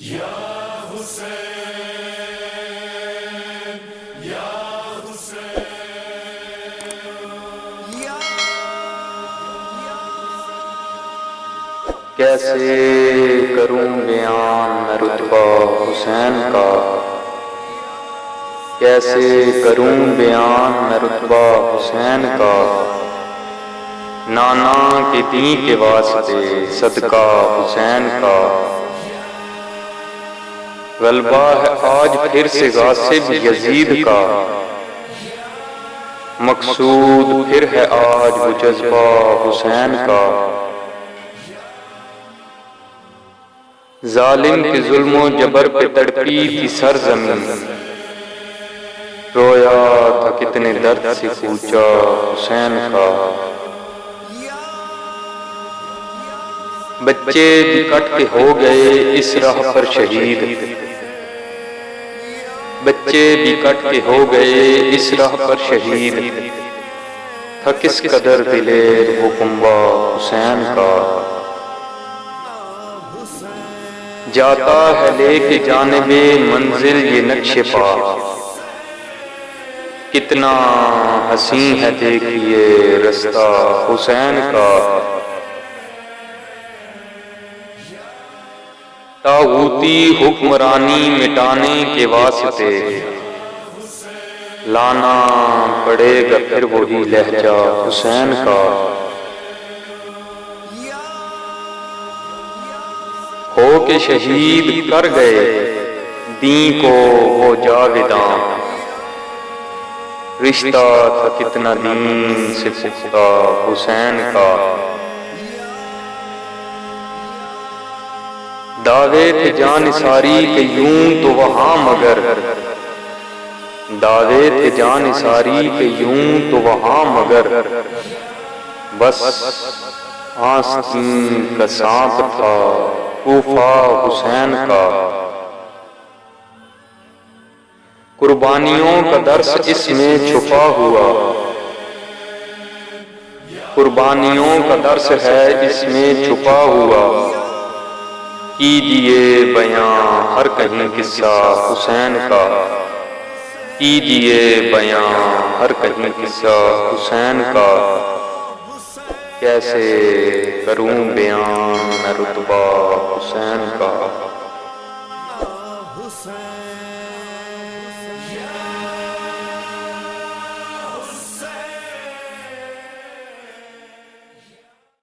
یا حسین یا حسین کیسے کروں بیان میں رتبہ حسین کا، کیسے کروں بیان میں رتبہ حسین کا، نانا کے دین کے واسطے صدقہ حسین کا۔ غلبہ ہے آج پھر سے غاصب یزید کا، مقصود پھر ہے آج وہ جذبہ حسین کا۔ ظالم کے ظلم و جبر پہ تڑپی تھی سرزمین، رویا تھا کتنے درد سے کوچا حسین کا۔ بچے بھی کٹ کے ہو گئے اس راہ پر شہید، بچے بھی کٹ کے ہو گئے اس راہ پر شہید، تھا کس قدر دلیر وہ کنبہ حسین کا۔ جاتا ہے لے کے جانب منزل یہ نقش پا، کتنا حسین ہے دیکھیے رستہ حسین کا۔ طاغوتی حکمرانی مٹانے کے واسطے لانا پڑے گا پھر وہی لہجہ حسین کا۔ ہو کے شہید کر گئے دین کو وہ جاویداں، رشتہ تھا کتنا دین سے پختہ حسین کا۔ دعوے تھے جانثاری کہ یوں تو وہاں مگر، دعوے تھے جانثاری کہ یوں تو وہاں مگر، بس آستین کا سانپ تھا کوفہ حسین کا۔ قربانیوں کا درس اس میں چھپا ہوا، قربانیوں کا درس ہے اس میں چھپا ہوا، کیجئے بیاں ہر کہیں قصہ حسین کا، کیجئے بیاں ہر کہیں قصہ حسین کا۔ کیسے کروں بیان میں رتبہ حسین کا۔